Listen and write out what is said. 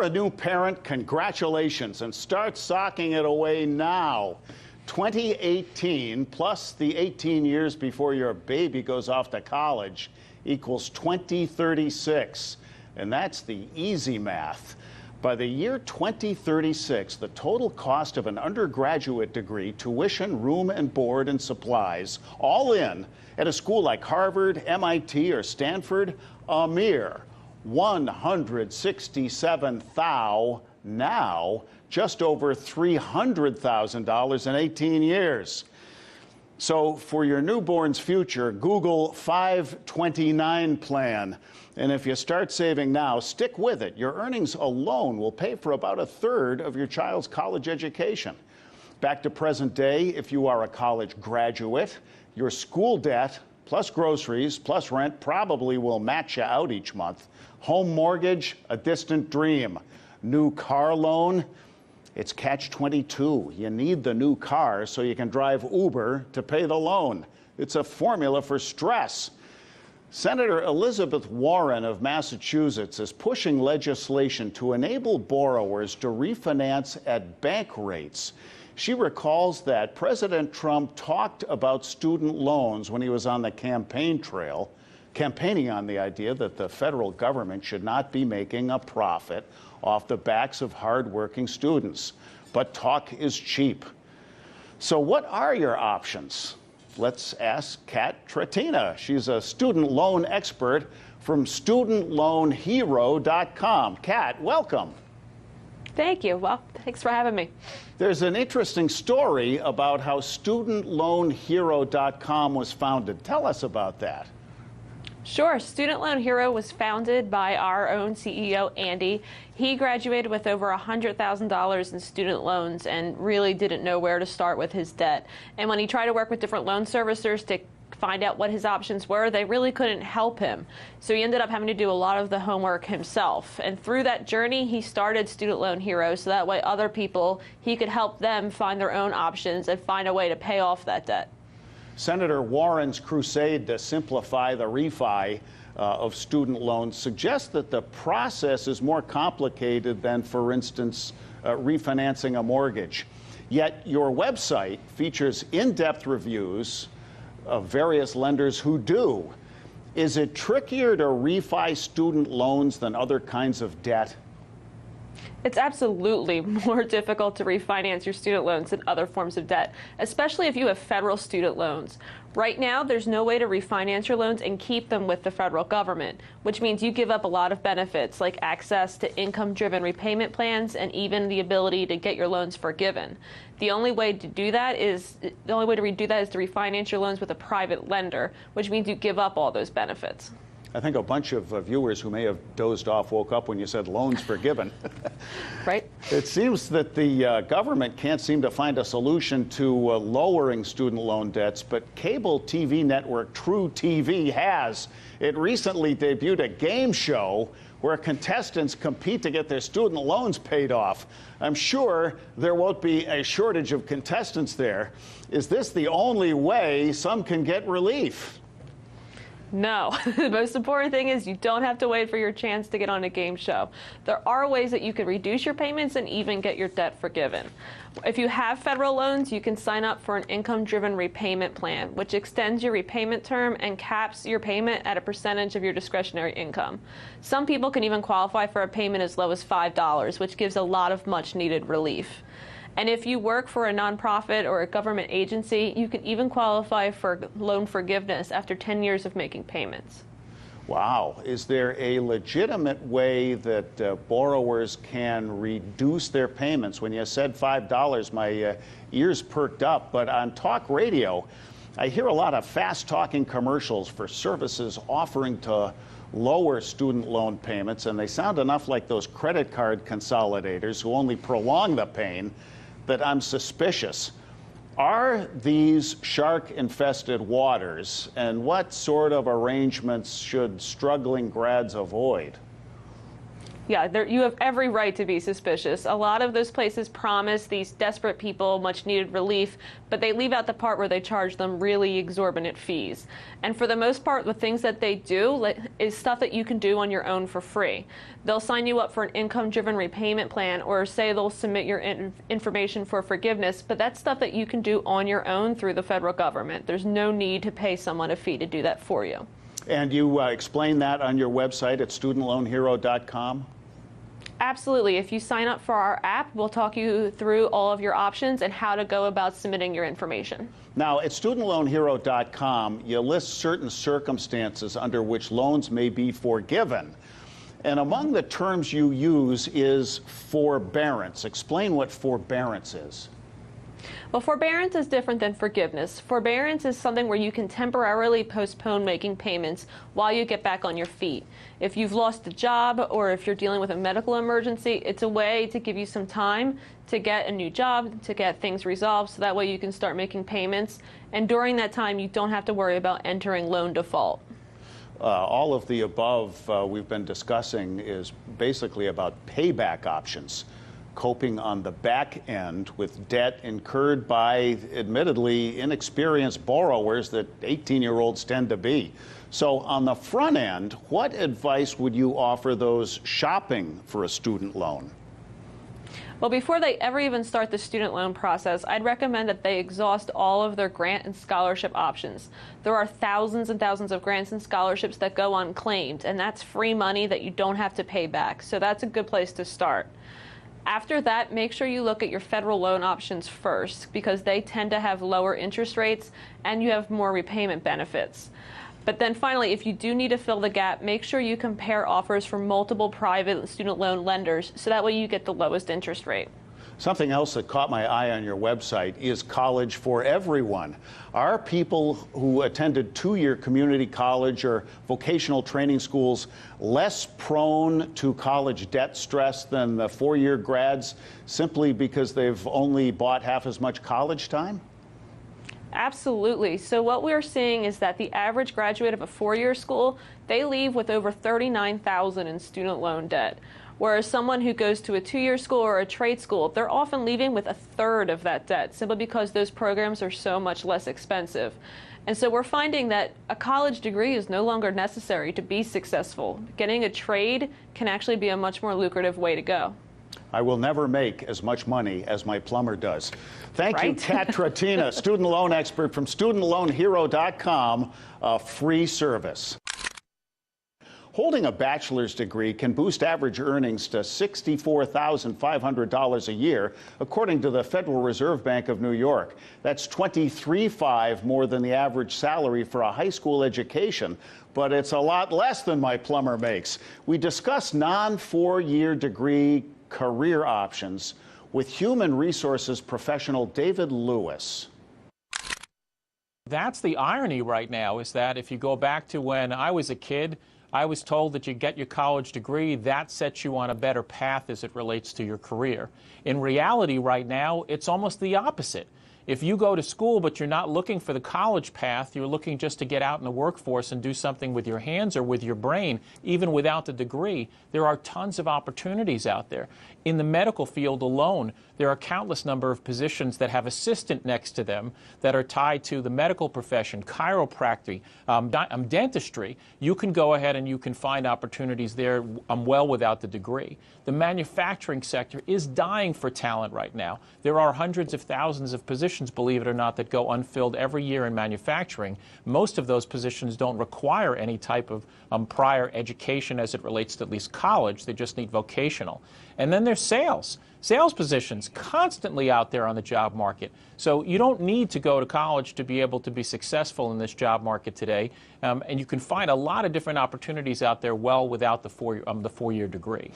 a new parent, congratulations, and start socking it away now. 2018 plus the 18 years before your baby goes off to college equals 2036, and that's the easy math. By the year 2036, the total cost of an undergraduate degree, tuition, room and board, and supplies, all in, at a school like Harvard, MIT, or Stanford, a mere $167,000 now, just over $300,000 in 18 years. So for your newborn's future, Google 529 plan. And if you start saving now, stick with it. Your earnings alone will pay for about a third of your child's college education. Back to present day, if you are a college graduate, your school debt plus groceries plus rent probably will match you out each month. Home mortgage, a distant dream. New car loan, it's catch-22. You need the new car so you can drive Uber to pay the loan. It's a formula for stress. Senator Elizabeth Warren of Massachusetts is pushing legislation to enable borrowers to refinance at bank rates. She recalls that President Trump talked about student loans when he was on the campaign trail, campaigning on the idea that the federal government should not be making a profit off the backs of hardworking students. But talk is cheap. So what are your options? Let's ask Kat Tratina. She's a student loan expert from StudentLoanHero.com. Kat, welcome. Thank you. Well, thanks for having me. There's an interesting story about how StudentLoanHero.com was founded. Tell us about that. Sure. Student Loan Hero was founded by our own CEO, Andy. He graduated with over $100,000 in student loans and really didn't know where to start with his debt. And when he tried to work with different loan servicers to find out what his options were, they really couldn't help him. So he ended up having to do a lot of the homework himself. And through that journey, he started Student Loan Hero so that way other people, he could help them find their own options and find a way to pay off that debt. Senator Warren's crusade to simplify the refi of student loans suggests that the process is more complicated than, for instance, refinancing a mortgage. Yet your website features in-depth reviews of various lenders who do. Is it trickier to refi student loans than other kinds of debt? It's absolutely more difficult to refinance your student loans than other forms of debt, especially if you have federal student loans. Right now, there's no way to refinance your loans and keep them with the federal government, which means you give up a lot of benefits like access to income-driven repayment plans and even the ability to get your loans forgiven. The only way to redo that is to refinance your loans with a private lender, which means you give up all those benefits. I think a bunch of viewers who may have dozed off woke up when you said loans forgiven. Right. It seems that the government can't seem to find a solution to lowering student loan debts, but cable TV network True TV has. It recently debuted a game show where contestants compete to get their student loans paid off. I'm sure there won't be a shortage of contestants there. Is this the only way some can get relief? No. The most important thing is you don't have to wait for your chance to get on a game show. There are ways that you can reduce your payments and even get your debt forgiven. If you have federal loans, you can sign up for an income-driven repayment plan, which extends your repayment term and caps your payment at a percentage of your discretionary income. Some people can even qualify for a payment as low as $5, which gives a lot of much-needed relief. And if you work for a nonprofit or a government agency, you can even qualify for loan forgiveness after 10 years of making payments. Wow. Is there a legitimate way that borrowers can reduce their payments? When you said $5, my ears perked up. But on talk radio, I hear a lot of fast-talking commercials for services offering to lower student loan payments, and they sound enough like those credit card consolidators who only prolong the pain that I'm suspicious. Are these shark-infested waters, and what sort of arrangements should struggling grads avoid? Yeah, you have every right to be suspicious. A lot of those places promise these desperate people much needed relief, but they leave out the part where they charge them really exorbitant fees. And for the most part, the things that they do is stuff that you can do on your own for free. They'll sign you up for an income-driven repayment plan, or say they'll submit your information for forgiveness, but that's stuff that you can do on your own through the federal government. There's no need to pay someone a fee to do that for you. And you explain that on your website at studentloanhero.com? Absolutely. If you sign up for our app, we'll talk you through all of your options and how to go about submitting your information. Now, at studentloanhero.com, you list certain circumstances under which loans may be forgiven. And among the terms you use is forbearance. Explain what forbearance is. Well, forbearance is different than forgiveness. Forbearance is something where you can temporarily postpone making payments while you get back on your feet. If you've lost a job or if you're dealing with a medical emergency, it's a way to give you some time to get a new job, to get things resolved, so that way you can start making payments. And during that time, you don't have to worry about entering loan default. All of the above we've been discussing is basically about payback options, coping on the back end with debt incurred by admittedly inexperienced borrowers that 18-year-olds tend to be. So on the front end, what advice would you offer those shopping for a student loan? Well, before they ever even start the student loan process, I'd recommend that they exhaust all of their grant and scholarship options. There are thousands and thousands of grants and scholarships that go unclaimed, and that's free money that you don't have to pay back. So that's a good place to start. After that, make sure you look at your federal loan options first, because they tend to have lower interest rates and you have more repayment benefits. But then finally, if you do need to fill the gap, make sure you compare offers from multiple private student loan lenders, so that way you get the lowest interest rate. Something else that caught my eye on your website is College for Everyone. Are people who attended two-year community college or vocational training schools less prone to college debt stress than the four-year grads simply because they've only bought half as much college time? Absolutely. So what we're seeing is that the average graduate of a four-year school, they leave with over $39,000 in student loan debt. Whereas someone who goes to a two-year school or a trade school, they're often leaving with a third of that debt, simply because those programs are so much less expensive. And so we're finding that a college degree is no longer necessary to be successful. Getting a trade can actually be a much more lucrative way to go. I will never make as much money as my plumber does. Thank you, Right? Kat Tratina, student loan expert from studentloanhero.com, a free service. Holding a bachelor's degree can boost average earnings to $64,500 a year, according to the Federal Reserve Bank of New York. That's $23,500 more than the average salary for a high school education, but it's a lot less than my plumber makes. We discuss non-four-year degree career options with human resources professional David Lewis. That's the irony right now, is that if you go back to when I was a kid, I was told that you get your college degree, that sets you on a better path as it relates to your career. In reality right now, it's almost the opposite. If you go to school but you're not looking for the college path, you're looking just to get out in the workforce and do something with your hands or with your brain, even without the degree, there are tons of opportunities out there. In the medical field alone, there are a countless number of positions that have assistant next to them that are tied to the medical profession, chiropractic, dentistry. You can go ahead and you can find opportunities there well without the degree. The manufacturing sector is dying for talent right now. There are hundreds of thousands of positions, believe it or not, that go unfilled every year in manufacturing. Most of those positions don't require any type of prior education as it relates to at least college. They just need vocational. And then there's sales. Sales positions constantly out there on the job market. So you don't need to go to college to be able to be successful in this job market today. And you can find a lot of different opportunities out there well without the four-year degree.